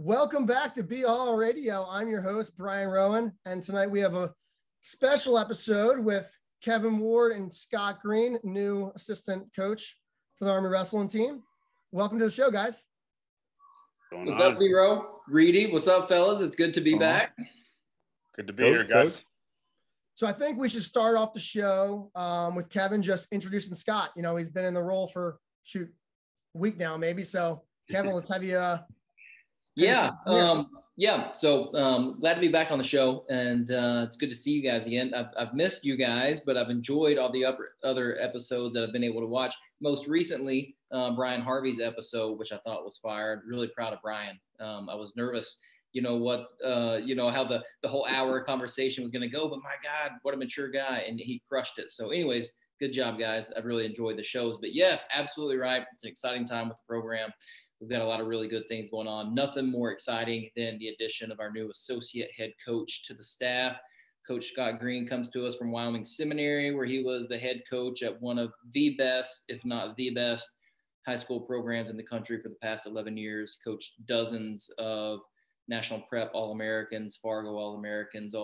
Welcome back to BHAW Radio. I'm your host, Brian Rowan, and tonight we have a special episode with Kevin Ward and Scott Green, new assistant coach for the Army wrestling team. Welcome to the show, guys. What's up, B-Row? Reedy, what's up, fellas? It's good to be back. Good to be here, guys. So I think we should start off the show with Kevin just introducing Scott. You know, he's been in the role for, a week now, maybe. So, Kevin, let's have you So glad to be back on the show, and it's good to see you guys again. I've missed you guys, but I've enjoyed all the other episodes that I've been able to watch. Most recently, Brian Harvey's episode, which I thought was fire. Really proud of Brian. I was nervous, how the whole hour conversation was going to go, but my God, what a mature guy, and he crushed it. So anyways, good job, guys. I've really enjoyed the shows, but yes, absolutely right. It's an exciting time with the program. We've got a lot of really good things going on. Nothing more exciting than the addition of our new associate head coach to the staff. Coach Scott Green comes to us from Wyoming Seminary, where he was the head coach at one of the best, if not the best, high school programs in the country for the past 11 years. Coached dozens of national prep All-Americans, Fargo All-Americans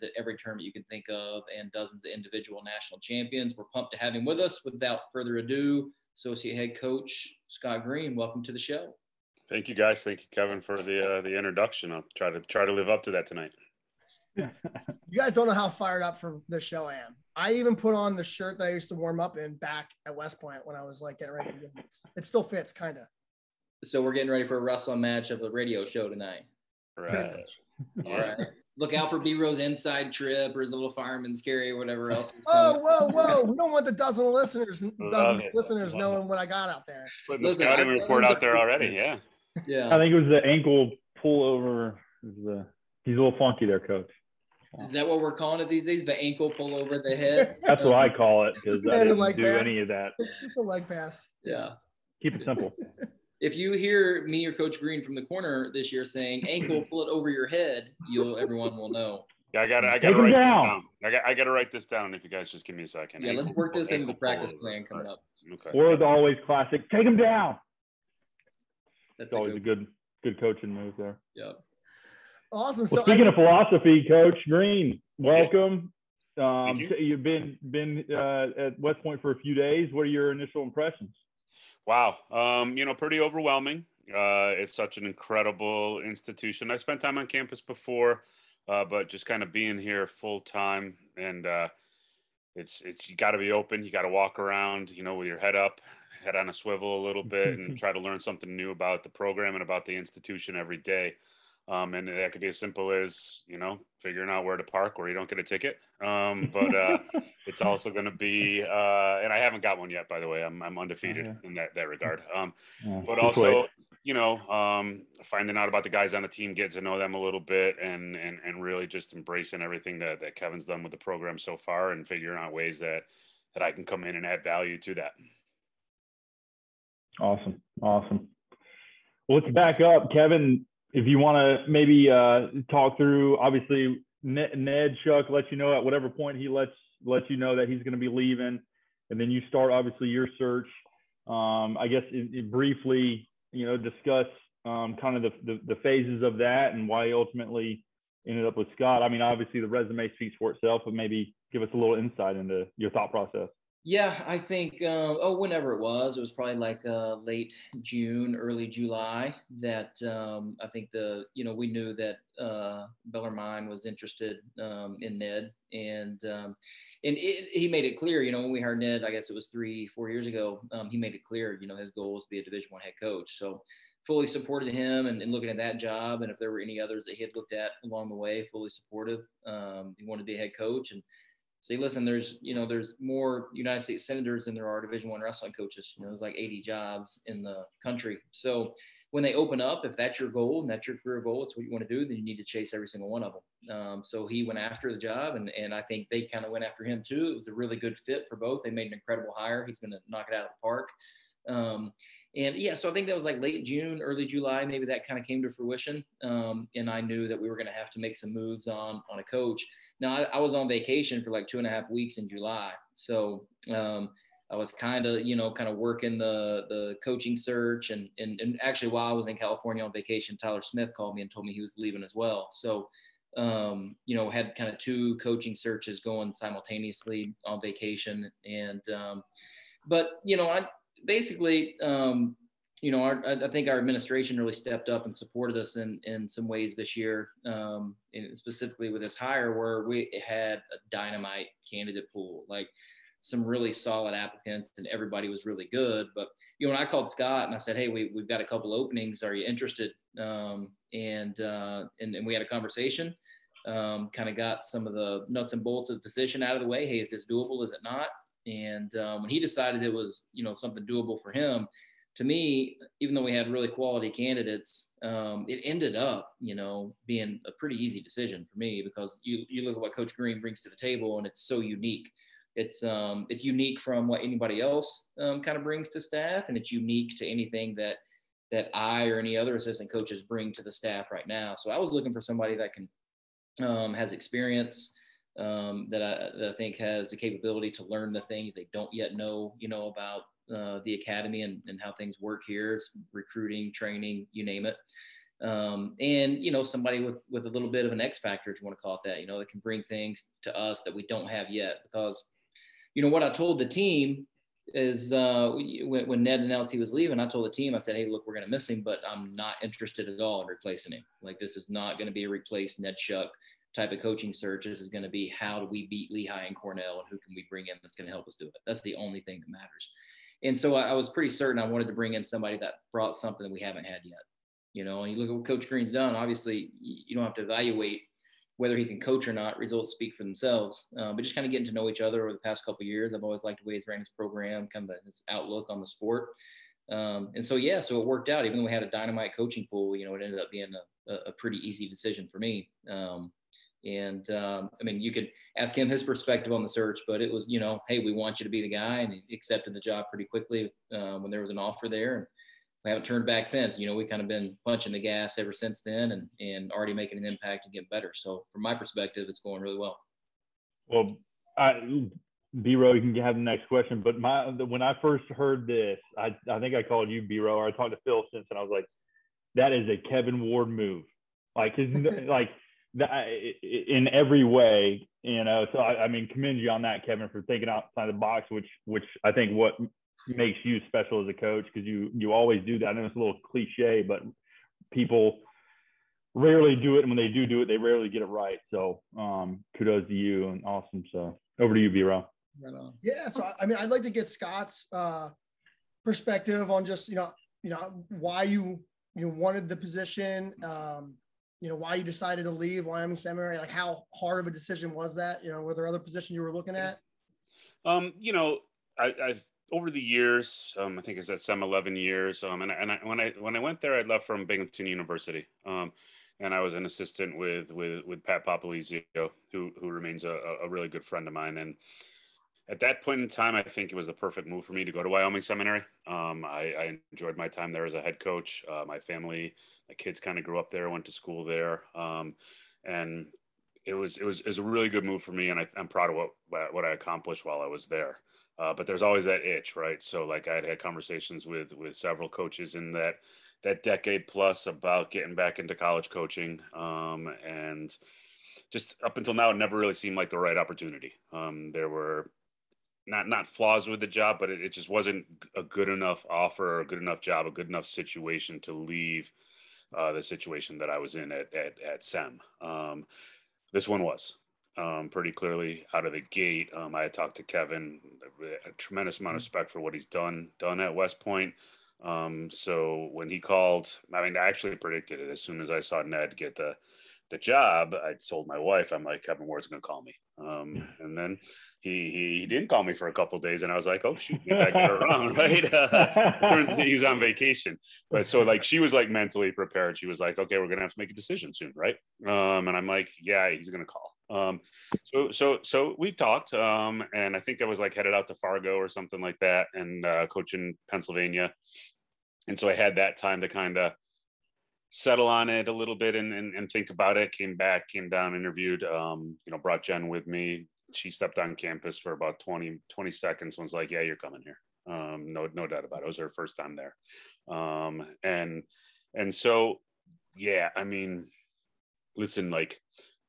at every tournament you can think of, and dozens of individual national champions. We're pumped to have him with us. Without further adu, Associate Head Coach Scott Green, welcome to the show. Thank you, guys. Thank you, Kevin, for the introduction. I'll try to live up to that tonight. You guys don't know how fired up for this show I am. I even put on the shirt that I used to warm up in back at West Point when I was like getting ready for games. It still fits, kind of. So we're getting ready for a wrestling match of the radio show tonight. Right. All right. Look out for B-Row's inside trip or his little fireman's carry or whatever else. Whoa. We don't want the dozen listeners knowing what I got out there. Putting the scouting report out there already, yeah. I think it was the ankle pullover. He's a little funky there, Coach. Is that what we're calling it these days? The ankle pull over the head? That's what I call it, because I didn't do any of that. It's just a leg pass. Yeah. Keep it simple. If you hear me or Coach Green from the corner this year saying ankle, pull it over your head, everyone will know. Yeah, I gotta write this down. I gotta write this down if you guys just give me a second. Yeah, let's work this into the practice plan coming up. Okay. Or the always classic, take him down. That's always a good coaching move there. Yep. Awesome. Well, speaking of philosophy, Coach Green, welcome. Thank you. You've been at West Point for a few days. What are your initial impressions? Wow. Pretty overwhelming. It's such an incredible institution. I spent time on campus before, but just kind of being here full time, and it's you got to be open. You got to walk around, with your head up, head on a swivel a little bit, and try to learn something new about the program and about the institution every day. And that could be as simple as, figuring out where to park where you don't get a ticket. But it's also going to be, and I haven't got one yet, by the way. I'm undefeated in that regard. But also, finding out about the guys on the team, getting to know them a little bit, and really just embracing everything that Kevin's done with the program so far, and figuring out ways that I can come in and add value to that. Awesome. Well, let's back up, Kevin. If you want to maybe talk through, obviously Ned Chuck lets you know at whatever point he lets you know that he's going to be leaving, and then you start obviously your search. I guess briefly, discuss kind of the phases of that and why he ultimately ended up with Scott. I mean, obviously the resume speaks for itself, but maybe give us a little insight into your thought process. Yeah, I think, whenever it was probably like late June, early July that I think we knew that Bellarmine was interested in Ned. And he made it clear, when we hired Ned, I guess it was 3-4 years ago, he made it clear, his goal was to be a Division I head coach. So fully supported him and looking at that job. And if there were any others that he had looked at along the way, fully supportive. He wanted to be a head coach. And say, listen, there's more United States Senators than there are Division I wrestling coaches. There's like 80 jobs in the country. So when they open up, if that's your goal and that's your career goal, it's what you want to do, then you need to chase every single one of them. So he went after the job, and I think they kind of went after him too. It was a really good fit for both. They made an incredible hire. He's going to knock it out of the park. So I think that was like late June, early July, maybe that kind of came to fruition. And I knew that we were going to have to make some moves on a coach. Now I was on vacation for like 2.5 weeks in July. So I was kind of working the coaching search, and actually while I was in California on vacation, Tyler Smith called me and told me he was leaving as well. So, had kind of two coaching searches going simultaneously on vacation. And, but, I basically, I think our administration really stepped up and supported us in some ways this year, and specifically with this hire, where we had a dynamite candidate pool, like some really solid applicants, and everybody was really good. But when I called Scott and I said, "Hey, we've got a couple openings. Are you interested?" And we had a conversation. Kind of got some of the nuts and bolts of the position out of the way. Hey, is this doable? Is it not? And when he decided it was something doable for him, to me, even though we had really quality candidates, it ended up, being a pretty easy decision for me, because you look at what Coach Green brings to the table, and it's so unique. It's unique from what anybody else kind of brings to staff, and it's unique to anything that I or any other assistant coaches bring to the staff right now. So I was looking for somebody that can has experience, that I think has the capability to learn the things they don't yet know, about the academy and how things work here. It's recruiting, training, you name it. And somebody with a little bit of an X factor, if you want to call it that, that can bring things to us that we don't have yet. Because what I told the team is when Ned announced he was leaving, I told the team, I said, "Hey, look, we're going to miss him, but I'm not interested at all in replacing him. Like, this is not going to be a replace Ned Shuck type of coaching search. This is going to be, how do we beat Lehigh and Cornell, and who can we bring in that's going to help us do it? That's the only thing that matters." And so I was pretty certain I wanted to bring in somebody that brought something that we haven't had yet. And you look at what Coach Green's done. Obviously, you don't have to evaluate whether he can coach or not. Results speak for themselves. But just kind of getting to know each other over the past couple of years, I've always liked the way he's ran his program, kind of his outlook on the sport. And so it worked out. Even though we had a dynamite coaching pool, it ended up being a pretty easy decision for me. You could ask him his perspective on the search, but it was, hey, we want you to be the guy, and he accepted the job pretty quickly when there was an offer there. And we haven't turned back since. We kind of been punching the gas ever since then, and already making an impact and getting better. So from my perspective, it's going really well. Well, B-Row, you can have the next question. But when I first heard this, I think I called you B-Row, or I talked to Phil since, and I was like, that is a Kevin Ward move. Like, like that in every way, So I commend you on that, Kevin, for thinking outside the box, which I think what makes you special as a coach, because you always do that. I know it's a little cliche, but people rarely do it, and when they do it, they rarely get it right. So kudos to you, and awesome. So over to you, B-Row. Yeah, so I'd like to get Scott's perspective on just why you wanted the position, why you decided to leave Wyoming Seminary. Like, how hard of a decision was that? Were there other positions you were looking at? I've over the years, I think it's at some 11 years. When I went there, I left from Binghamton University. And I was an assistant with Pat Popolizio, who remains a really good friend of mine. And at that point in time, I think it was the perfect move for me to go to Wyoming Seminary. I enjoyed my time there as a head coach. My family, my kids kind of grew up there, went to school there. And it was a really good move for me. And I'm proud of what I accomplished while I was there. But there's always that itch, right? So like, I had conversations with several coaches in that decade plus about getting back into college coaching. And just up until now, it never really seemed like the right opportunity. There were not flaws with the job, but it just wasn't a good enough offer, or a good enough job, a good enough situation to leave the situation that I was in at SEM. This one was pretty clearly out of the gate. I had talked to Kevin, a tremendous amount of respect for what he's done at West Point. So when he called, I actually predicted it. As soon as I saw Ned get the job, I told my wife, I'm like, Kevin Ward's going to call me. And then he didn't call me for a couple of days, and I was like, oh shoot, maybe I got it wrong, right? He was on vacation, but so like, she was like mentally prepared. She was like, okay, we're going to have to make a decision soon, right? And I'm like, yeah, he's going to call. So we talked, and I think I was like headed out to Fargo or something like that, and coaching Pennsylvania. And so I had that time to kind of settle on it a little bit and think about it. Came down, interviewed, brought Jen with me, she stepped on campus for about 20 seconds and was like, yeah, you're coming here. No doubt about it. It was her first time there. And so, yeah, I mean, listen, like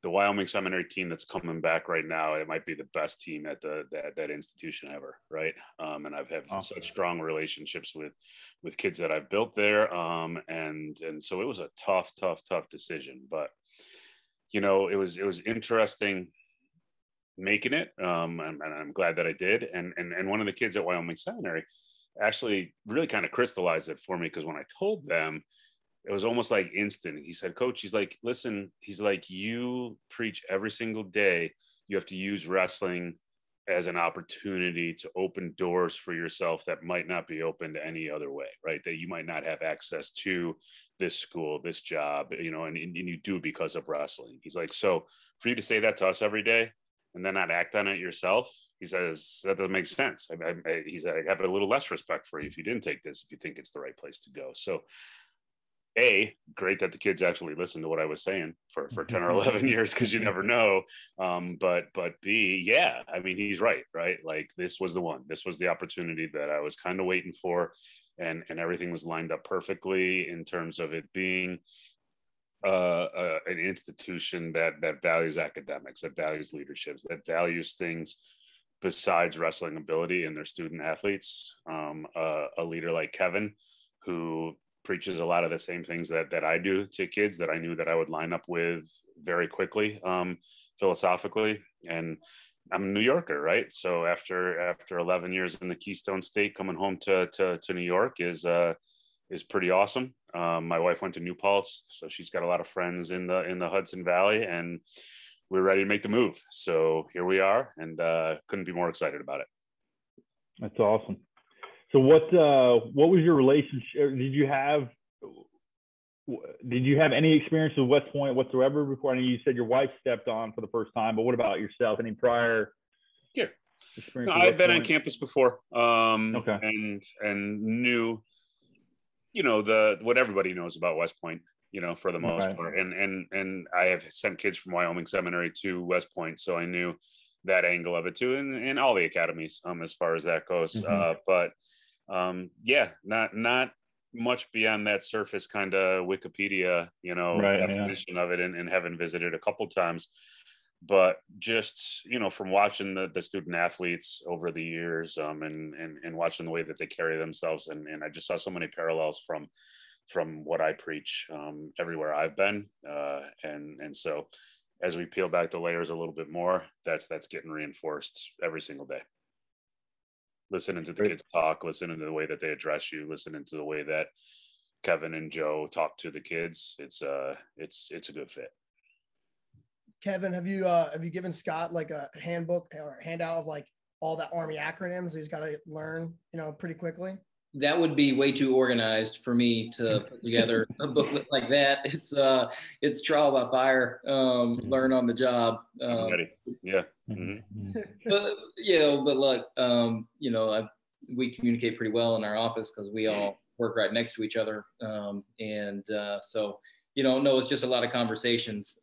the Wyoming Seminary team that's coming back right now, it might be the best team at that institution ever, right? And I've had such strong relationships with kids that I've built there, and so it was a tough decision, but you know, it was interesting making it, and I'm glad that I did. And one of the kids at Wyoming Seminary actually really kind of crystallized it for me, because when I told them, it was almost like instant. He said, Coach, he's like, listen, he's like, you preach every single day. You have to use wrestling as an opportunity to open doors for yourself that might not be opened any other way, right? That you might not have access to this school, this job, you know, and you do because of wrestling. He's like, so for you to say that to us every day and then not act on it yourself, he says, that doesn't make sense. He's like, I have a little less respect for you if you didn't take this, if you think it's the right place to go. So great that the kids actually listened to what I was saying for 10 or 11 years, because you never know. But B, yeah, I mean, he's right? Like this was the one. This was the opportunity that I was kind of waiting for, and everything was lined up perfectly in terms of it being an institution that values academics, that values leaderships, that values things besides wrestling ability in their student athletes. A leader like Kevin, who preaches a lot of the same things that I do to kids, that I knew that I would line up with very quickly, philosophically. And I'm a New Yorker, right? So after 11 years in the Keystone State, coming home to New York is pretty awesome. My wife went to New Paltz, so she's got a lot of friends in the Hudson Valley, and we're ready to make the move. So here we are, and couldn't be more excited about it. That's awesome. So what was your relationship? Did you have any experience with West Point whatsoever before? I know you said your wife stepped on for the first time, but what about yourself? Any prior experience? No, I'd been on campus before, okay, and knew, you know, what everybody knows about West Point, you know, for the most part. And I have sent kids from Wyoming Seminary to West Point, so I knew that angle of it too, and all the academies, as far as that goes. But yeah, not much beyond that surface kind of Wikipedia, you know, definition of it, and having visited a couple times. But just, you know, from watching the student athletes over the years, and watching the way that they carry themselves, and I just saw so many parallels from what I preach everywhere I've been, and so as we peel back the layers a little bit more, that's getting reinforced every single day. Listening to the kids talk, listening to the way that they address you, listening to the way that Kevin and Joe talk to the kids, it's a good fit. Kevin, have you given Scott like a handbook or a handout of like all the Army acronyms he's got to learn, you know, pretty quickly? That would be way too organized for me to put together a booklet like that. It's trial by fire, learn on the job. I'm ready. Yeah. But look, you know, we communicate pretty well in our office because we all work right next to each other. So, you know, no, it's just a lot of conversations.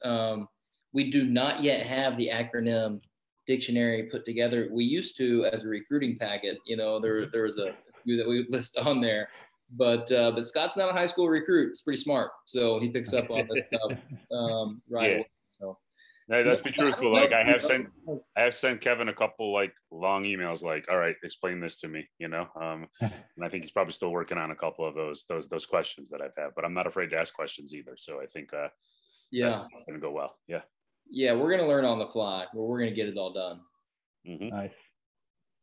We do not yet have the acronym dictionary put together. We used to as a recruiting packet. You know, there was a few that we list on there, but Scott's not a high school recruit. It's pretty smart, so he picks up on this stuff right away. So let's be truthful. Like I have sent Kevin a couple like long emails, like, all right, explain this to me, you know. And I think he's probably still working on a couple of those questions that I've had, but I'm not afraid to ask questions either. So I think that's going to go well. Yeah, we're going to learn on the fly, but we're going to get it all done. Nice.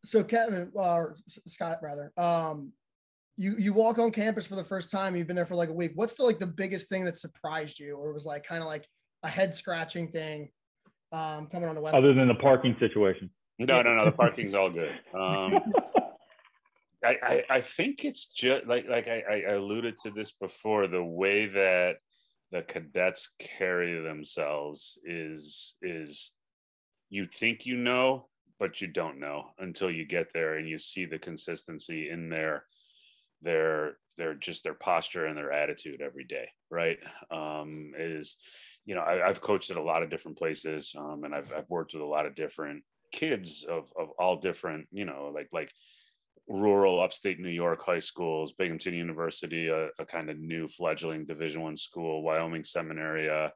So Kevin, or Scott rather, you walk on campus for the first time. You've been there for like a week. What's the biggest thing that surprised you, or was like kind of like a head scratching thing coming on the West? Other than the parking situation. No, the parking's all good. I think it's just like I alluded to this before. The way that the cadets carry themselves is you think you know, but you don't know until you get there and you see the consistency in their posture and their attitude every day, right? You know, I've coached at a lot of different places, and I've worked with a lot of different kids of all different, like rural upstate New York high schools, Binghamton University, a kind of new fledgling Division I school, Wyoming Seminary, a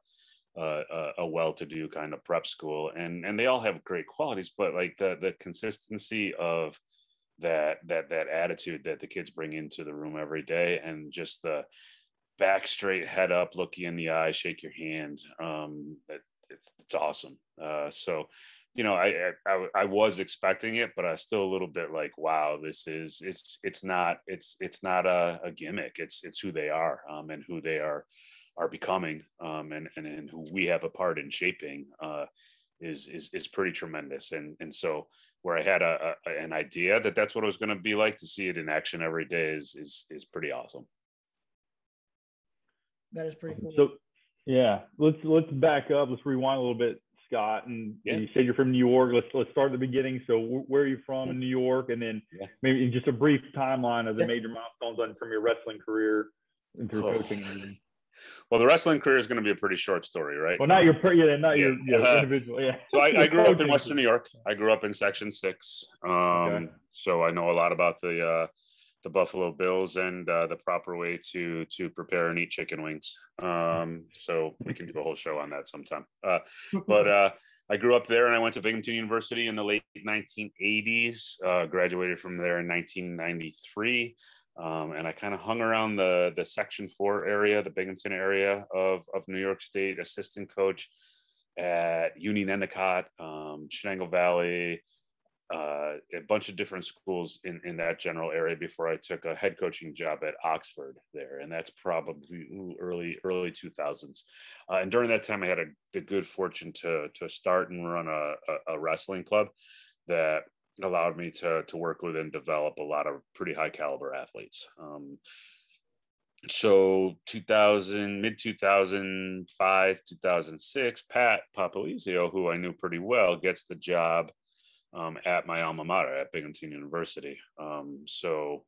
well-to-do kind of prep school, and they all have great qualities, but like the consistency of that attitude that the kids bring into the room every day, and just the back straight, head up, look you in the eye, shake your hand. It's awesome. So, I was expecting it, but I was still a little bit like, wow, it's not a gimmick. It's who they are, and who they are becoming, and who we have a part in shaping, is pretty tremendous. And so where I had an idea that that's what it was going to be like, to see it in action every day is pretty awesome. That is pretty cool. So yeah, let's back up. Let's rewind a little bit, Scott. And you said you're from New York. Let's start at the beginning. So where are you from in New York? And then maybe just a brief timeline of the major milestones from your wrestling career and through coaching. Well, the wrestling career is going to be a pretty short story, right? Well, not your individual. Yeah. So I grew up in Western New York. I grew up in Section 6. So I know a lot about the Buffalo Bills and the proper way to prepare and eat chicken wings. So we can do a whole show on that sometime. But I grew up there, and I went to Binghamton University in the late 1980s. Graduated from there in 1993. And I kind of hung around the Section 4 area, the Binghamton area of New York State, assistant coach at Union Endicott, Shenango Valley, a bunch of different schools in that general area before I took a head coaching job at Oxford there. And that's probably early 2000s. And during that time, I had the good fortune to start and run a wrestling club that allowed me to work with and develop a lot of pretty high caliber athletes. So mid 2005, 2006, Pat Papalizio, who I knew pretty well, gets the job at my alma mater at Binghamton University. So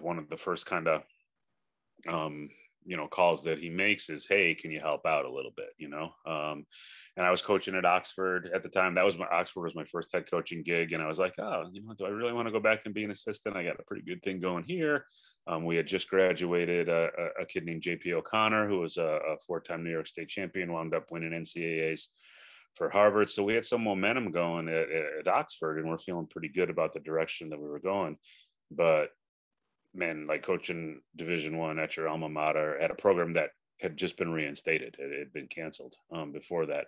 one of the first kind of calls that he makes is, hey, can you help out a little bit? And I was coaching at Oxford at the time. Oxford was my first head coaching gig. And I was like, oh, do I really want to go back and be an assistant? I got a pretty good thing going here. We had just graduated a kid named JP O'Connor, who was a 4-time New York State champion, wound up winning NCAAs for Harvard. So we had some momentum going at Oxford, and we're feeling pretty good about the direction that we were going. But man, like coaching Division I at your alma mater at a program that had just been reinstated, it had been canceled before that,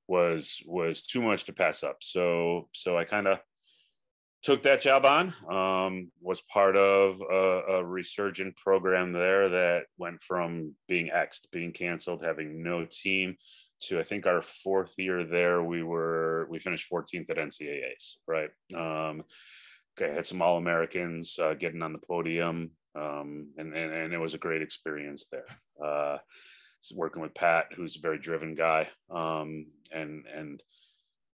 was too much to pass up. So I kind of took that job on, was part of a resurgent program there that went from being X'd, being canceled, having no team, to I think our fourth year there, we finished 14th at NCAAs, right? Had some All-Americans getting on the podium, and it was a great experience there. Working with Pat, who's a very driven guy, and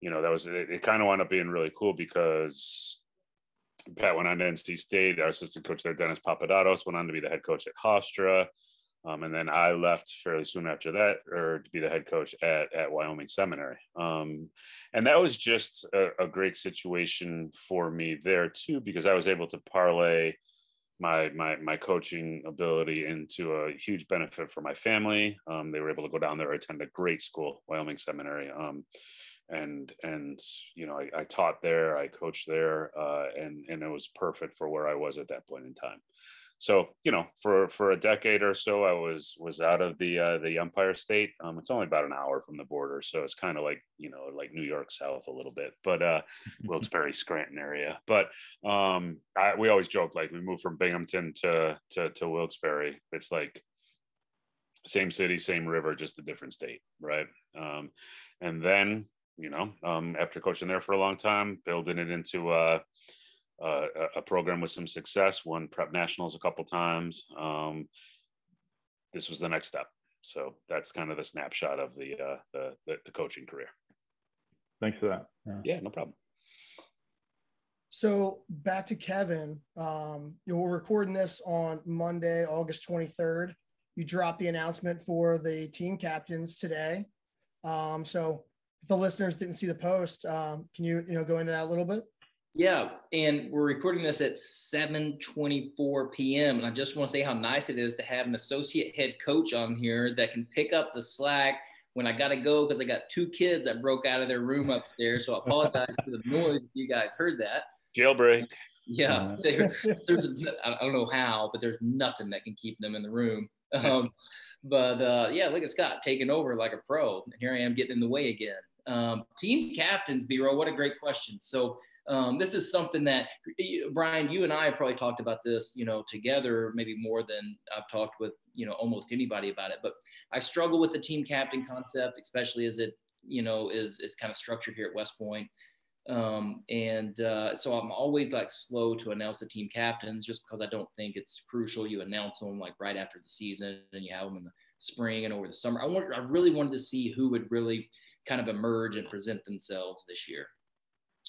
that was it. Kind of wound up being really cool because Pat went on to NC State. Our assistant coach there, Dennis Papadatos, went on to be the head coach at Hofstra. And then I left fairly soon after that, or to be the head coach at Wyoming Seminary. And that was just a great situation for me there too, because I was able to parlay my coaching ability into a huge benefit for my family. They were able to go down there, attend a great school, Wyoming Seminary. And I taught there, I coached there, and it was perfect for where I was at that point in time. So, for a decade or so, I was out of the Empire State. It's only about an hour from the border, so it's kind of like, like New York South a little bit, but Wilkes-Barre, Scranton area. But we always joke, like, we moved from Binghamton to Wilkes-Barre. It's like same city, same river, just a different state, right? And then, after coaching there for a long time, building it into a program with some success, won prep nationals a couple times. This was the next step. So that's kind of the snapshot of the coaching career. Thanks for that. Yeah, no problem. So back to Kevin, we're recording this on Monday, August 23rd. You dropped the announcement for the team captains today. So if the listeners didn't see the post, can you go into that a little bit? Yeah, and we're recording this at 7:24 p.m. And I just want to say how nice it is to have an associate head coach on here that can pick up the slack when I got to go, because I got 2 kids that broke out of their room upstairs. So I apologize for the noise if you guys heard that. Jailbreak. Yeah, I don't know how, but there's nothing that can keep them in the room. Look at Scott taking over like a pro. Here I am getting in the way again. Team captains, B-Roll, what a great question. So this is something that, Brian, you and I have probably talked about this, together, maybe more than I've talked with, almost anybody about it. But I struggle with the team captain concept, especially as it, is kind of structured here at West Point. So I'm always like slow to announce the team captains, just because I don't think it's crucial. You announce them like right after the season, and you have them in the spring and over the summer. I really wanted to see who would really kind of emerge and present themselves this year.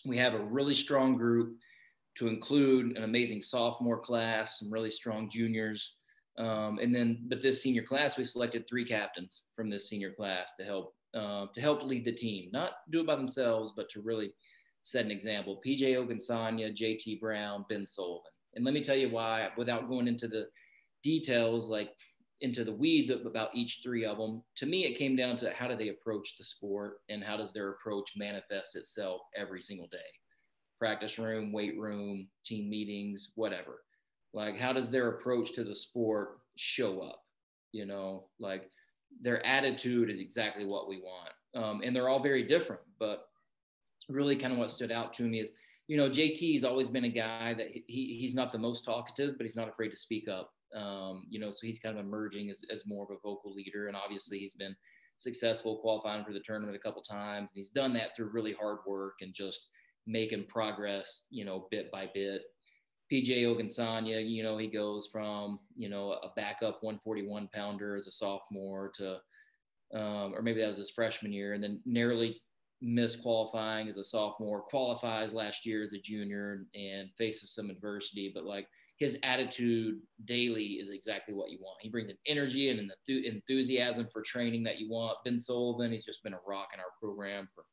We have a really strong group, to include an amazing sophomore class, some really strong juniors. But this senior class, we selected 3 captains from this senior class to help lead the team, not do it by themselves, but to really set an example. PJ Ogunsanya, JT Brown, Ben Sullivan. And let me tell you why, without going into the details, like into the weeds about each 3 of them. To me, it came down to how do they approach the sport, and how does their approach manifest itself every single day? Practice room, weight room, team meetings, whatever. Like, how does their approach to the sport show up? Like, their attitude is exactly what we want. And they're all very different, but really kind of what stood out to me is, JT's always been a guy that he's not the most talkative, but he's not afraid to speak up. So he's kind of emerging as more of a vocal leader. And obviously he's been successful qualifying for the tournament a couple times. And he's done that through really hard work and just making progress, bit by bit. PJ Ogunsanya, he goes from, a backup 141 pounder as a sophomore to, or maybe that was his freshman year, and then narrowly missed qualifying as a sophomore, qualifies last year as a junior, and faces some adversity. But like, his attitude daily is exactly what you want. He brings an energy and an enthusiasm for training that you want. Ben Sullivan, he's just been a rock in our program for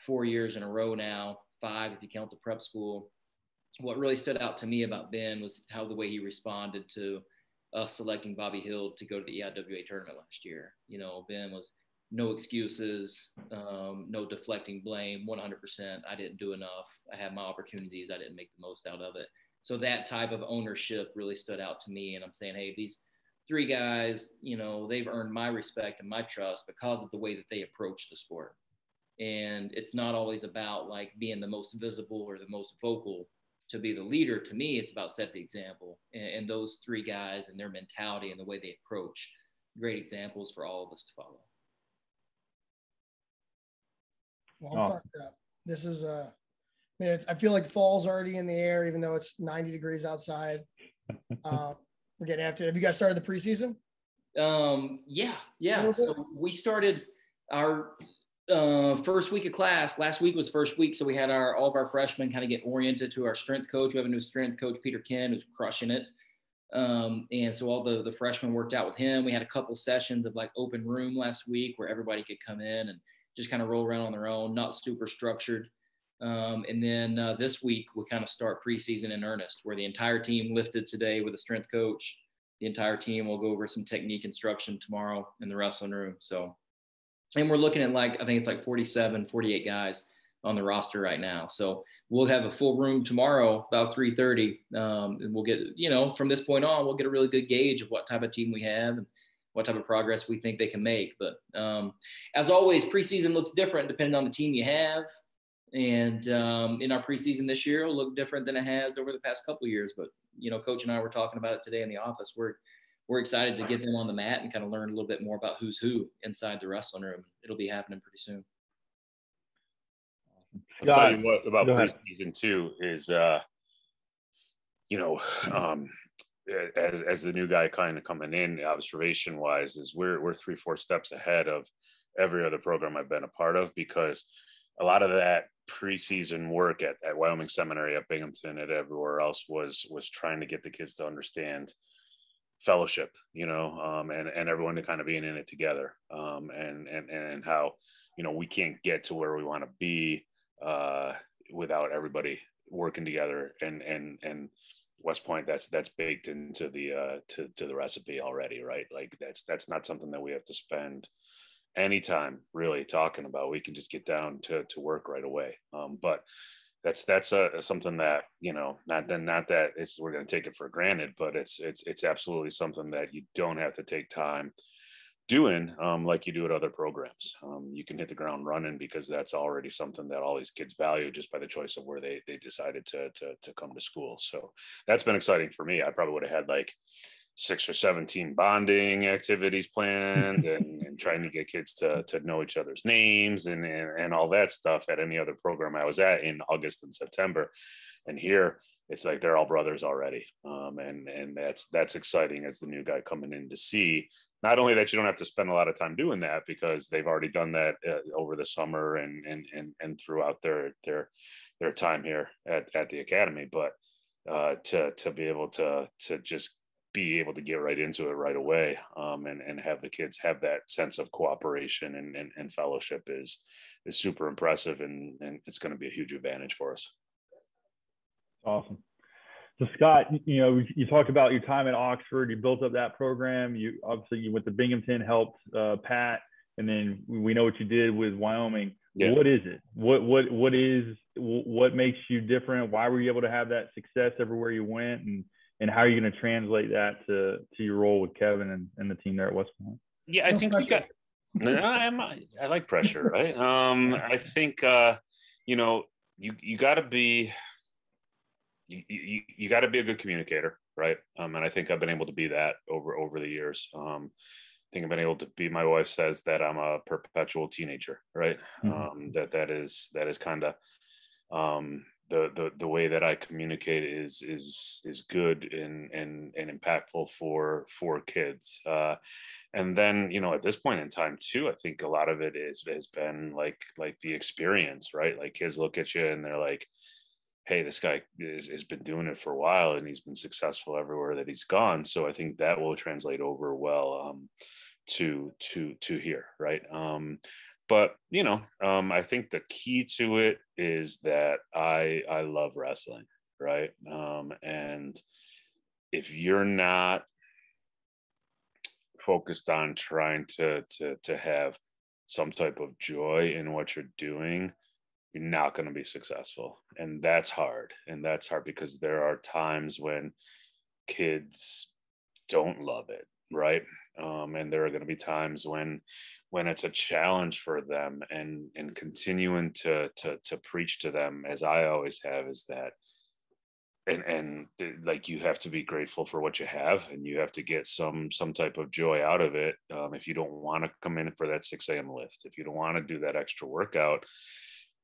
4 years in a row now, 5 if you count the prep school. What really stood out to me about Ben was how the way he responded to us selecting Bobby Hill to go to the EIWA tournament last year. Ben was no excuses, no deflecting blame, 100%. I didn't do enough. I had my opportunities. I didn't make the most out of it. So that type of ownership really stood out to me. And I'm saying, hey, these 3 guys, they've earned my respect and my trust because of the way that they approach the sport. And it's not always about like being the most visible or the most vocal to be the leader. To me, it's about set the example. And those 3 guys and their mentality and the way they approach, great examples for all of us to follow. Well, I'm fired up. This is I feel like fall's already in the air, even though it's 90 degrees outside. We're getting after it. Have you guys started the preseason? Yeah. So we started our first week of class. Last week was first week, so we had all of our freshmen kind of get oriented to our strength coach. We have a new strength coach, Peter Ken, who's crushing it. And so all the freshmen worked out with him. We had a couple sessions of like open room last week where everybody could come in and just kind of roll around on their own, not super structured. And then this week we kind of start preseason in earnest, where the entire team lifted today with a strength coach. The entire team will go over some technique instruction tomorrow in the wrestling room. So, and we're looking at I think it's like 47, 48 guys on the roster right now. So we'll have a full room tomorrow about 3:30. And we'll get, from this point on, we'll get a really good gauge of what type of team we have and what type of progress we think they can make. But as always, preseason looks different depending on the team you have. And in our preseason this year, it'll look different than it has over the past couple of years. But, Coach and I were talking about it today in the office. We're excited to get them on the mat and kind of learn a little bit more about who's who inside the wrestling room. It'll be happening pretty soon. I'll tell you what about preseason too is, as the new guy kind of coming in, observation wise, is we're 3-4 steps ahead of every other program I've been a part of, because a lot of that preseason work at Wyoming Seminary, at Binghamton, at everywhere else was trying to get the kids to understand fellowship, and everyone to kind of being in it together, and how, we can't get to where we want to be without everybody working together, and West Point, that's baked into the to the recipe already, right? Like that's not something that we have to spend any time really talking about. We can just get down to work right away. But that's something that, not that we're going to take it for granted, but it's absolutely something that you don't have to take time doing, like you do at other programs. You can hit the ground running because that's already something that all these kids value just by the choice of where they decided to come to school. So that's been exciting for me. I probably would have had like 6 or 17 bonding activities planned, and trying to get kids to know each other's names and all that stuff at any other program I was at in August and September. And here it's like they're all brothers already. And that's exciting as the new guy coming in to see not only that you don't have to spend a lot of time doing that because they've already done that over the summer and throughout their time here at the academy, but to be able to just be able to get right into it right away, and have the kids have that sense of cooperation and fellowship is super impressive, and it's going to be a huge advantage for us. Awesome. So Scott, you talked about your time at Oxford. You built up that program. You went to Binghamton, helped Pat, and then we know what you did with Wyoming. Yeah. What is it? What makes you different? Why were you able to have that success everywhere you went, and how are you going to translate that to your role with Kevin and the team there at West Point? Yeah, I think I like pressure, right? I think you got to be. You got to be a good communicator, right? And I think I've been able to be that over the years. I think I've been able to be. My wife says that I'm a perpetual teenager, right? Mm-hmm. That is kind of the way that I communicate is good and impactful for kids. And then at this point in time too, I think a lot of it has been like the experience, right? Like kids look at you and they're like, hey, this guy has been doing it for a while and he's been successful everywhere that he's gone. So I think that will translate over well to here, right? But I think the key to it is that I love wrestling, right? And if you're not focused on trying to have some type of joy in what you're doing, you're not going to be successful. And that's hard. And that's hard because there are times when kids don't love it, right? And there are going to be times when it's a challenge for them, and continuing to preach to them, as I always have, is that and like you have to be grateful for what you have, and you have to get some type of joy out of it. If you don't want to come in for that 6 a.m. lift, if you don't want to do that extra workout,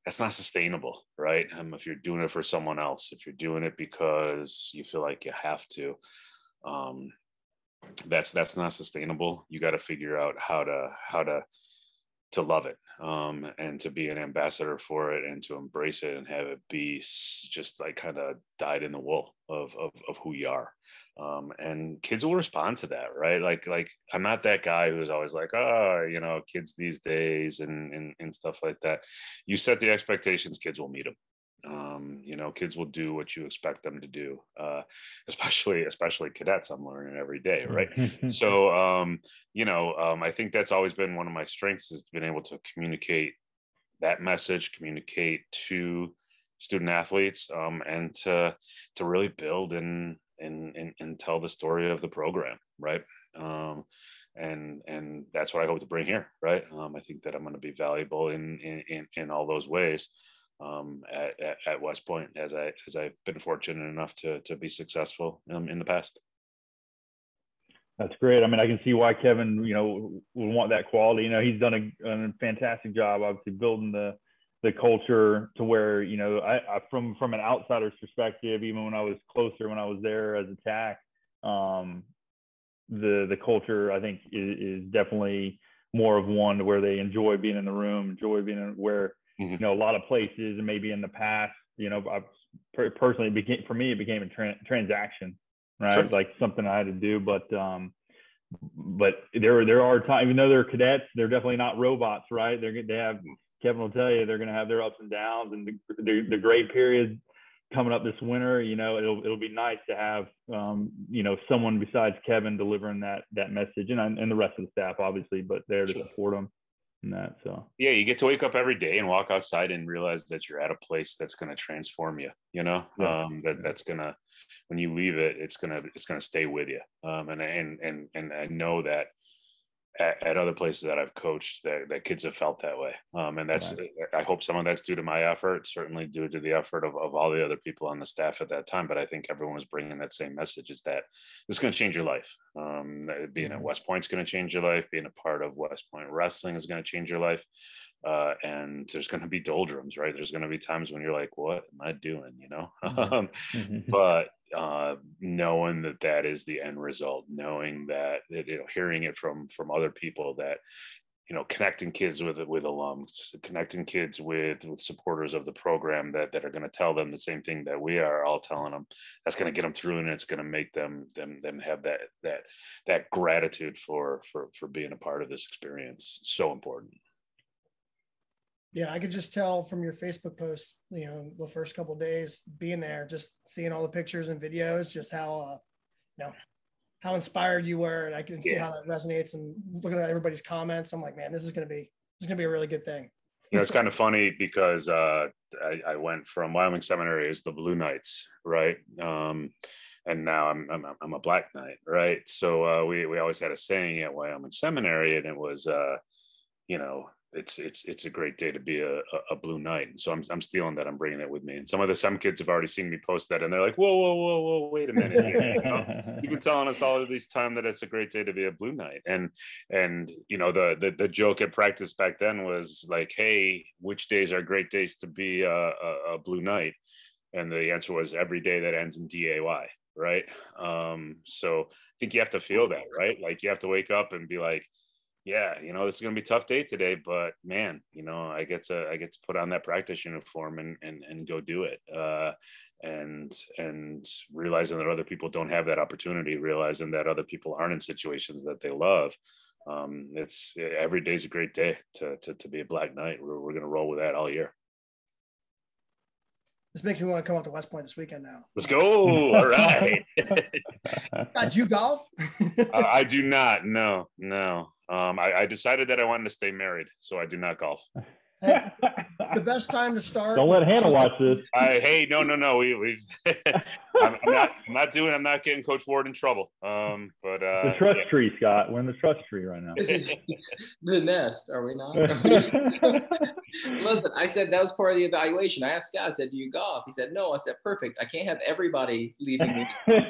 that's not sustainable, right? If you're doing it for someone else, if you're doing it because you feel like you have to, that's not sustainable. You got to figure out how to love it, and to be an ambassador for it, and to embrace it, and have it be just like kind of dyed in the wool of who you are. And kids will respond to that, right? Like I'm not that guy who's always like, kids these days and stuff like that. You set the expectations, kids will meet them. Kids will do what you expect them to do, especially cadets. I'm learning every day, right? So, I think that's always been one of my strengths, is being able to communicate that message, communicate to student athletes, and to really build and tell the story of the program, right? And that's what I hope to bring here, right? I think that I'm going to be valuable in all those ways. At West Point, as I've been fortunate enough to be successful in the past. That's great. I mean, I can see why Kevin, would want that quality. He's done a fantastic job, obviously, building the culture to where, I from an outsider's perspective, even when I was closer, when I was there as a TAC, the culture, I think, is definitely more of one where they enjoy being in the room, enjoy being in where, mm-hmm. A lot of places, and maybe in the past, personally, it became a transaction. right? Sure. Like something I had to do, but there are times, even though they're cadets, they're definitely not robots, right? They have, Kevin will tell you, they're going to have their ups and downs, and the great periods coming up this winter. It'll be nice to have someone besides Kevin delivering that message, and the rest of the staff, obviously, but there to support them in that. So yeah, you get to wake up every day and walk outside and realize that you're at a place that's going to transform you. That's gonna, when you leave it, it's gonna stay with you. And I know that at other places that I've coached, that kids have felt that way. And that's, I hope some of that's due to my effort, certainly due to the effort of all the other people on the staff at that time. But I think everyone was bringing that same message, is that this is going to change your life. Being at West Point is going to change your life. Being a part of West Point wrestling is going to change your life. And there's going to be doldrums, right? There's going to be times when you're like, what am I doing? But knowing that is the end result, knowing that, hearing it from other people, that, connecting kids with alums, connecting kids with supporters of the program that are going to tell them the same thing that we are all telling them, that's going to get them through, and it's going to make them have that gratitude for being a part of this experience. It's so important. Yeah, I could just tell from your Facebook posts, the first couple of days being there, just seeing all the pictures and videos, just how, how inspired you were. And I can see how that resonates, and looking at everybody's comments, I'm like, man, this is going to be a really good thing. It's kind of funny because I went from Wyoming Seminary as the Blue Knights, right? And now I'm a Black Knight, right? So we always had a saying at Wyoming Seminary, and it was, it's a great day to be a Blue Knight. And so I'm stealing that. I'm bringing it with me. And some kids have already seen me post that, and they're like, whoa, wait a minute. You've been telling us all of this time that it's a great day to be a Blue Knight. And the joke at practice back then was like, hey, which days are great days to be a Blue Knight? And the answer was every day that ends in DAY. Right. So I think you have to feel that, right? Like you have to wake up and be like, yeah, this is going to be a tough day today, but man, I get to put on that practice uniform and go do it. And realizing that other people don't have that opportunity, realizing that other people aren't in situations that they love. Every day's a great day to be a Black Knight. We're going to roll with that all year. This makes me want to come up to West Point this weekend now. Let's go. All right. Do you golf? I do not. No. I decided that I wanted to stay married, so I do not golf. Hey, the best time to start. Don't let Hannah watch this. Hey, no. I'm not getting Coach Ward in trouble. But the trust tree, Scott. We're in the trust tree right now. The nest, are we not? Listen, I said that was part of the evaluation. I asked Scott, I said, do you golf? He said, no. I said, perfect. I can't have everybody leaving me. You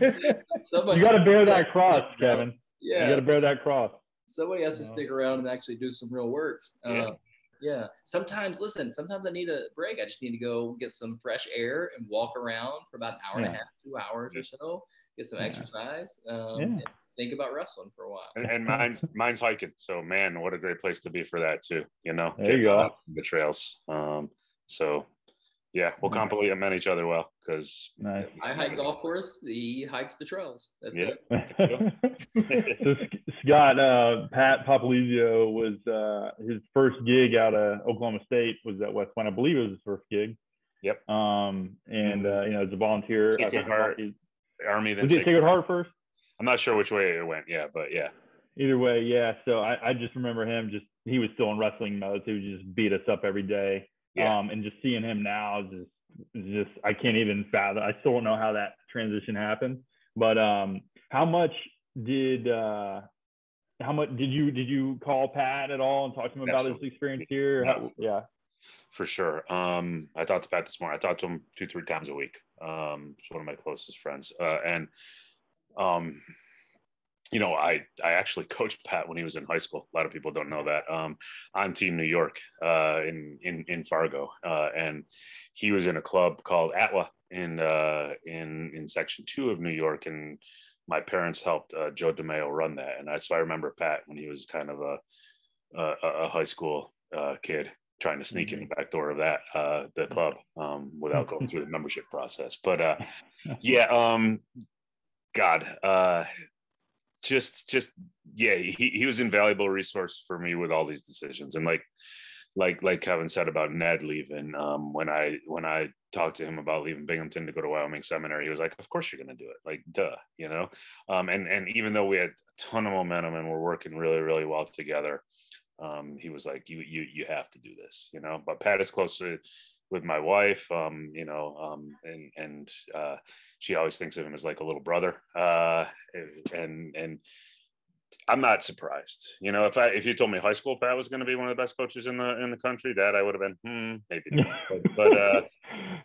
got to bear that cross, Kevin. Yeah. You got to bear that cross. Somebody has to stick around and actually do some real work. Yeah. Sometimes I need a break. I just need to go get some fresh air and walk around for about an hour and a half, 2 hours or so, get some exercise, and think about wrestling for a while. And mine's hiking. So man, what a great place to be for that too. There you go. The trails. So yeah, we'll complement each other well, because nice. I hike golf course. He hikes the trails. That's it. So Scott, Pat Papalizio was his first gig out of Oklahoma State was at West Point. I believe it was his first gig. Yep. As a volunteer. Sacred Heart, Army. Then was it Sacred Heart first? I'm not sure which way it went. Yeah, but yeah. Either way, yeah. So I just remember him. He was still in wrestling mode. So he would just beat us up every day. Yeah. And just seeing him now is just I can't even fathom. I still don't know how that transition happened. But how much did you call Pat at all and talk to him about his experience here? Yeah, for sure. I talked to Pat this morning. I talked to him 2-3 times a week. He's one of my closest friends, I actually coached Pat when he was in high school. A lot of people don't know that. On Team New York in Fargo, and he was in a club called ATWA in Section 2 of New York, and my parents helped Joe DeMeo run that. And so I remember Pat when he was kind of a high school kid, trying to sneak in the back door of that the club without going through the membership process. But God, just yeah, he was an invaluable resource for me with all these decisions. And like Kevin said about Ned leaving, when I talked to him about leaving Binghamton to go to Wyoming Seminary, he was like, "Of course you're going to do it, like duh," you know. And even though we had a ton of momentum and we're working really really well together, he was like, "You have to do this," you know. But Pat is close with my wife, you know, and she always thinks of him as like a little brother, and I'm not surprised. You know, if you told me high school Pat was going to be one of the best coaches in the country, that I would have been maybe not.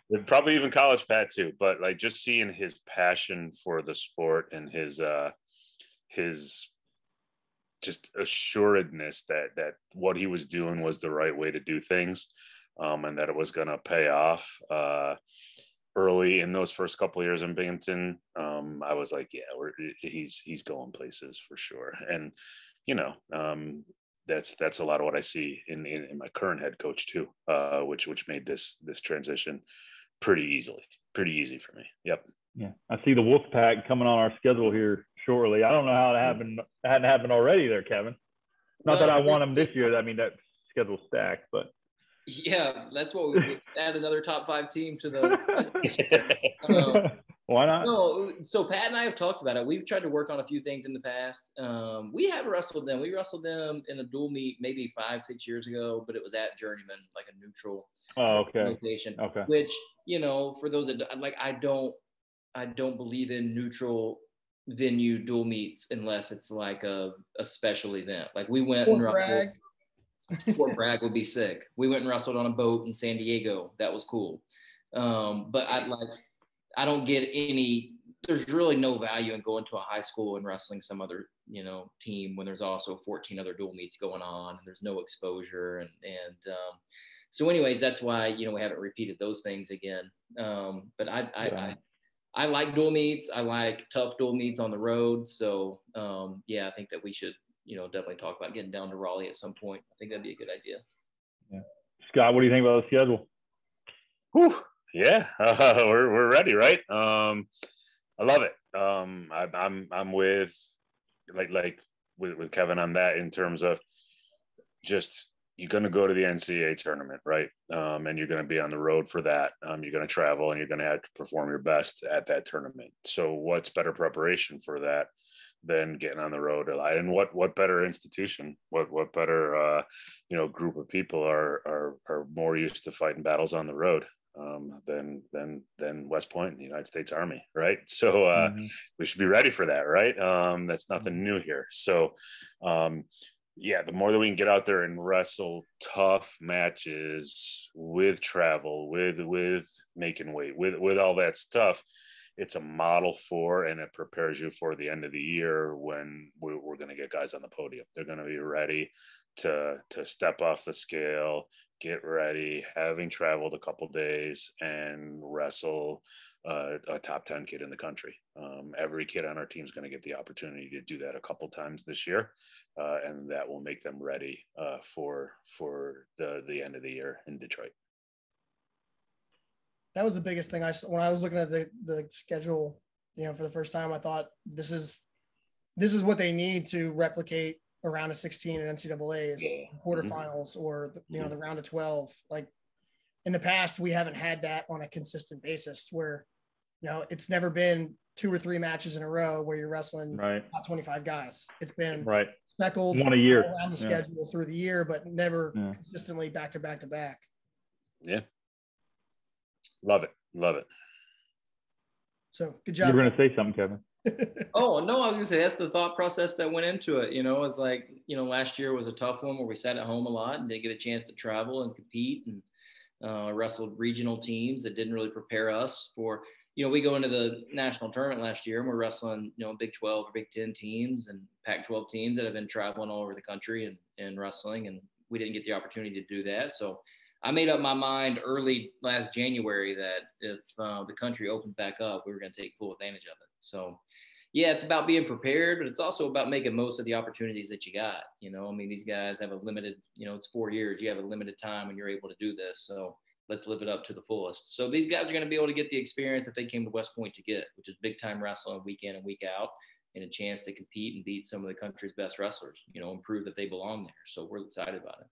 but probably even college Pat too. But like just seeing his passion for the sport and his just assuredness that what he was doing was the right way to do things, and that it was going to pay off. Early in those first couple of years in Binghamton, I was like, yeah, he's going places for sure. And, you know, that's a lot of what I see in my current head coach too, which made this transition pretty easy for me. Yep. Yeah. I see the Wolfpack coming on our schedule here shortly. I don't know how it hadn't happened already there, Kevin. Not that I want them this year. I mean, that schedule's stacked, but. Yeah, that's what we add another top 5 team to the. Why not? No, so Pat and I have talked about it. We've tried to work on a few things in the past. We have wrestled them. We wrestled them in a dual meet maybe 5-6 years ago, but it was at Journeyman, like a neutral location. Okay. Which, you know, for those that like, I don't believe in neutral venue dual meets unless it's like a special event. Like we went and wrestled. Fort Bragg would be sick. We went and wrestled on a boat in San Diego. That was cool. But I don't get any. There's really no value in going to a high school and wrestling some other, you know, team when there's also 14 other dual meets going on and there's no exposure and so anyways, that's why, you know, we haven't repeated those things again. But I like dual meets. I like tough dual meets on the road. So I think that we should, you know, definitely talk about getting down to Raleigh at some point. I think that'd be a good idea. Yeah. Scott, what do you think about the schedule? Whew. Yeah, we're ready, right? I love it. I'm with with Kevin on that in terms of just you're going to go to the NCAA tournament, right? And you're going to be on the road for that. You're going to travel and you're going to have to perform your best at that tournament. So what's better preparation for that than getting on the road? And what better institution, what better, you know, group of people are more used to fighting battles on the road than West Point and the United States Army, right? So we should be ready for that, right? That's nothing new here. So the more that we can get out there and wrestle tough matches with travel, with making weight, with all that stuff, it's a model for, and it prepares you for the end of the year when we're going to get guys on the podium. They're going to be ready to step off the scale, get ready, having traveled a couple days and wrestle a top 10 kid in the country. Every kid on our team is going to get the opportunity to do that a couple times this year. And that will make them ready for the end of the year in Detroit. That was the biggest thing. When I was looking at the schedule, you know, for the first time, I thought this is what they need to replicate a round of 16 in NCAA's quarterfinals or the round of 12. Like in the past, we haven't had that on a consistent basis where, you know, it's never been 2 or 3 matches in a row where you're wrestling about 25 guys. It's been speckled one a year around the schedule through the year, but never consistently back to back to back. Yeah. Love it. So good job. You were going to say something, Kevin. Oh, no, I was going to say that's the thought process that went into it. You know, it's like, you know, last year was a tough one where we sat at home a lot and didn't get a chance to travel and compete and wrestled regional teams that didn't really prepare us for, you know, we go into the national tournament last year and we're wrestling, you know, Big 12 or Big 10 teams and Pac-12 teams that have been traveling all over the country and wrestling, and we didn't get the opportunity to do that. So I made up my mind early last January that if the country opened back up, we were going to take full advantage of it. So, yeah, it's about being prepared, but it's also about making most of the opportunities that you got. I mean, these guys have a limited, it's 4 years. You have a limited time when you're able to do this. So let's live it up to the fullest. So these guys are going to be able to get the experience that they came to West Point to get, which is big time wrestling week in and week out, and a chance to compete and beat some of the country's best wrestlers, and prove that they belong there. So we're excited about it.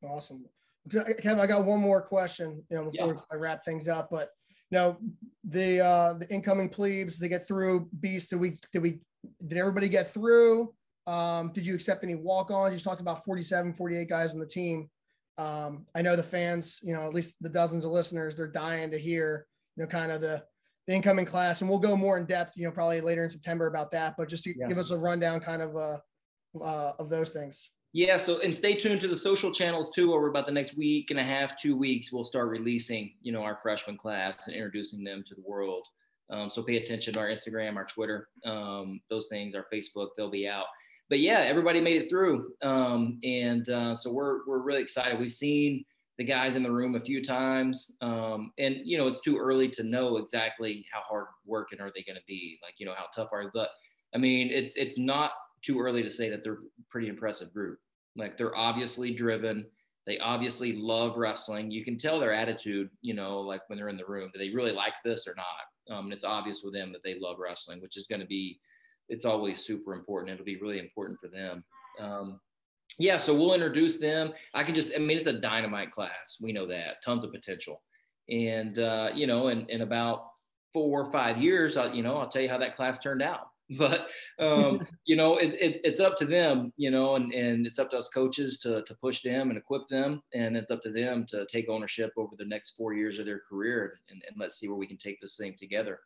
Awesome. Kevin, I got one more question, before I wrap things up, but the incoming plebes, they get through. Beast, did everybody get through? Did you accept any walk-ons? You talked about 47, 48 guys on the team. I know the fans, at least the dozens of listeners, they're dying to hear, kind of the incoming class, and we'll go more in depth, probably later in September about that, but just to give us a rundown kind of those things. Yeah. So, and stay tuned to the social channels too, over about the next week and a half, 2 weeks, we'll start releasing, our freshman class and introducing them to the world. So pay attention to our Instagram, our Twitter, those things, our Facebook, they'll be out. But yeah, everybody made it through. So we're really excited. We've seen the guys in the room a few times. And it's too early to know exactly how hard working are they going to be, like, how tough are they? But I mean, it's not too early to say that they're a pretty impressive group. Like, they're obviously driven. They obviously love wrestling. You can tell their attitude, like when they're in the room, do they really like this or not? And it's obvious with them that they love wrestling, which is going to be, it's always super important. It'll be really important for them. So we'll introduce them. It's a dynamite class. We know that. Tons of potential. And, in about 4 or 5 years, I'll tell you how that class turned out. But, it's up to them, and it's up to us coaches to push them and equip them. And it's up to them to take ownership over the next 4 years of their career. And let's see where we can take this thing together.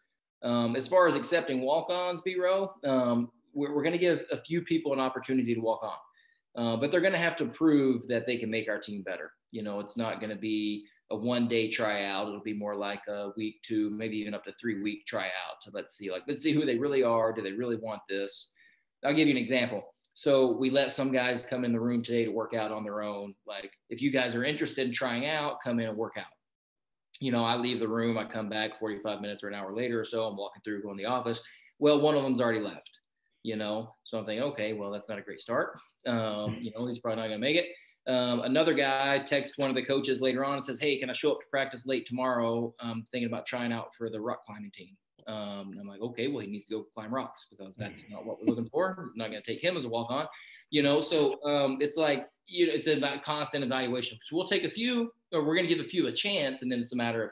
As far as accepting walk-ons, BHAW, we're going to give a few people an opportunity to walk on. But they're going to have to prove that they can make our team better. It's not going to be a one-day tryout. It'll be more like a week, 2, maybe even up to 3-week tryout. So let's see who they really are. Do they really want this? I'll give you an example. So we let some guys come in the room today to work out on their own. Like, if you guys are interested in trying out, come in and work out. I leave the room, I come back 45 minutes or an hour later or so. I'm walking through, going to the office. Well, one of them's already left, so I'm thinking, okay, well, that's not a great start. He's probably not going to make it. Another guy texts one of the coaches later on and says, hey, can I show up to practice late tomorrow? I'm thinking about trying out for the rock climbing team. I'm like, okay, well, he needs to go climb rocks, because that's not what we're looking for. I'm not going to take him as a walk-on, so it's like, it's a constant evaluation. So we'll take a few, or we're going to give a few a chance, and then it's a matter of,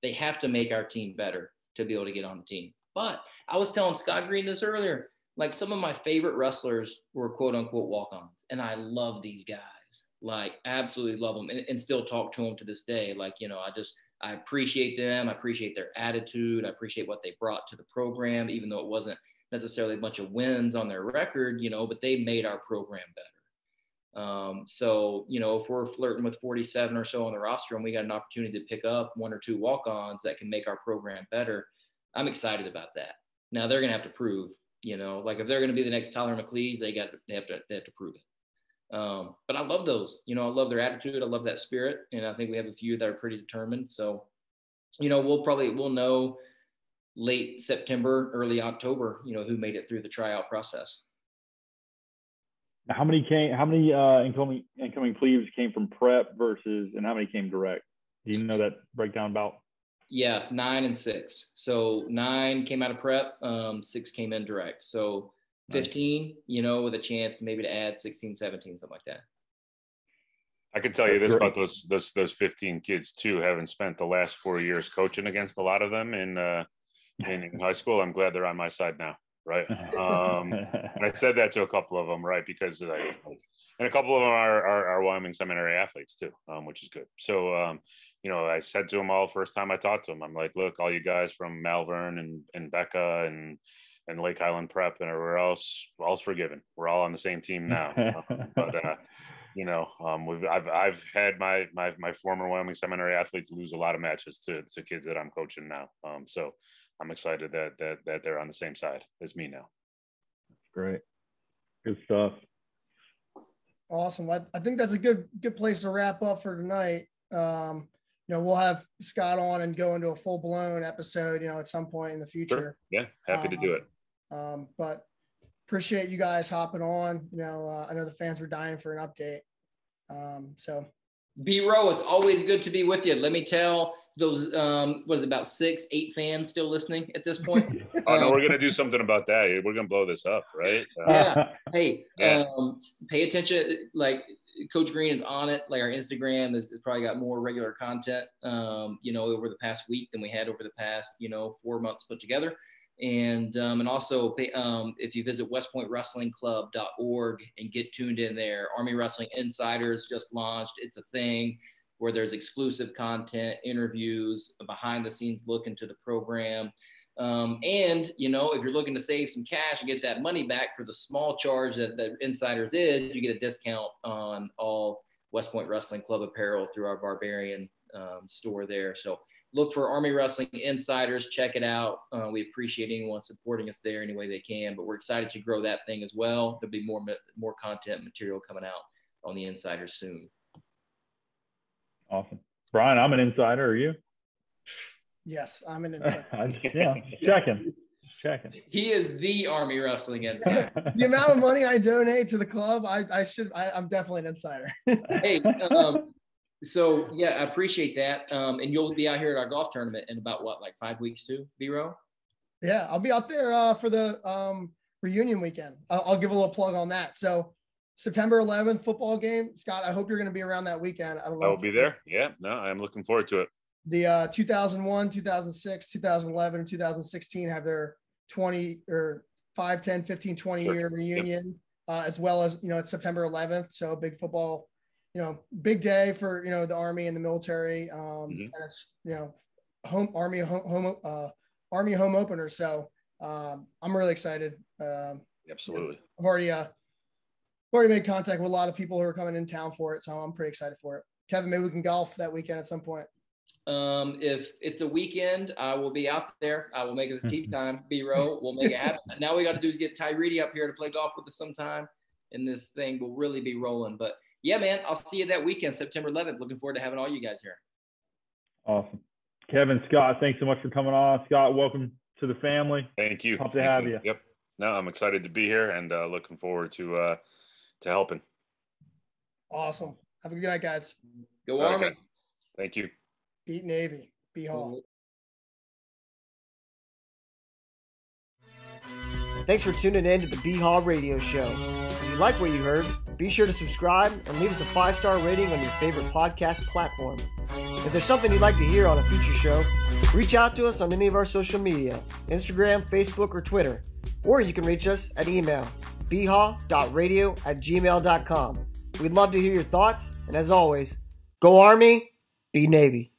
they have to make our team better to be able to get on the team. But I was telling Scott Green this earlier, like, some of my favorite wrestlers were quote unquote walk-ons, and I love these guys. Like, absolutely love them, and still talk to them to this day. Like, I appreciate them. I appreciate their attitude. I appreciate what they brought to the program, even though it wasn't necessarily a bunch of wins on their record, but they made our program better. So, if we're flirting with 47 or so on the roster, and we got an opportunity to pick up 1 or 2 walk-ons that can make our program better, I'm excited about that. Now they're going to have to prove, like, if they're going to be the next Tyler McLeese, they have to prove it. But I love those, I love their attitude. I love that spirit. And I think we have a few that are pretty determined. So, we'll know late September, early October, who made it through the tryout process. How many incoming plebes came from prep versus, and how many came direct? Do you know that breakdown about? Yeah, 9 and 6. So 9 came out of prep, 6 came in direct. So 15, with a chance to add 16, 17, something like that. I can tell you this about those 15 kids too. Having spent the last 4 years coaching against a lot of them in high school, I'm glad they're on my side now, right? And I said that to a couple of them, right? Because and a couple of them are Wyoming Seminary athletes too, which is good. So I said to them all first time I talked to them, I'm like, look, all you guys from Malvern and Becca and Lake Highland Prep and everywhere else, all's forgiven. We're all on the same team now. I've had my former Wyoming Seminary athletes lose a lot of matches to kids that I'm coaching now. So I'm excited that they're on the same side as me now. Great. Good stuff. Awesome. I think that's a good place to wrap up for tonight. we'll have Scott on and go into a full blown episode, at some point in the future. Sure. Yeah. Happy to do it. But appreciate you guys hopping on. I know the fans were dying for an update. So B-Row, it's always good to be with you. Let me tell those, about 6-8 fans still listening at this point? Oh, no, we're going to do something about that. We're going to blow this up, right? Yeah. Hey, pay attention. Like Coach Green is on it. Like our Instagram has probably got more regular content, over the past week than we had over the past, 4 months put together. And also if you visit westpointwrestlingclub.org and get tuned in there, Army Wrestling Insiders just launched. It's a thing where there's exclusive content, interviews, a behind the scenes look into the program. And if you're looking to save some cash and get that money back for the small charge that Insiders is, you get a discount on all West Point Wrestling Club apparel through our Barbarian store there. So look for Army Wrestling Insiders. Check it out. We appreciate anyone supporting us there any way they can, but we're excited to grow that thing as well. There'll be more content material coming out on the Insiders soon. Awesome. Brian, I'm an insider. Are you? Yes, I'm an insider. Yeah, checking. He is the Army Wrestling Insider. The amount of money I donate to the club, I'm definitely an insider. Hey, so yeah, I appreciate that. And you'll be out here at our golf tournament in about 5 weeks too, B-Row? Yeah, I'll be out there for the reunion weekend. I'll give a little plug on that. So September 11th football game. Scott, I hope you're going to be around that weekend. I will be there. Yeah, no, I'm looking forward to it. The 2001, 2006, 2011, and 2016 have their 20 or 5, 10, 15, 20 year reunion, as well as, it's September 11th. So a big football, big day for, the Army and the military. And it's, Army home opener. So I'm really excited. Absolutely. I've already made contact with a lot of people who are coming in town for it. So I'm pretty excited for it. Kevin, maybe we can golf that weekend at some point. If it's a weekend, I will be out there. I will make it a tee time. B-Row, we'll make it happen. Now we got to do is get Tyree up here to play golf with us sometime, and this thing will really be rolling. But yeah, man, I'll see you that weekend, September 11th. Looking forward to having all you guys here. Awesome. Kevin, Scott, thanks so much for coming on. Scott, welcome to the family. Thank you. Hope to have you. Yep. No, I'm excited to be here and looking forward to helping. Awesome. Have a good night, guys. Go Army. Okay. Thank you. Beat Navy. BHAW. Thanks for tuning in to the BHAW Radio Show. If you like what you heard, be sure to subscribe and leave us a 5-star rating on your favorite podcast platform. If there's something you'd like to hear on a future show, reach out to us on any of our social media, Instagram, Facebook, or Twitter. Or you can reach us at email, bhaw.radio@gmail.com. We'd love to hear your thoughts, and as always, go Army, be Navy.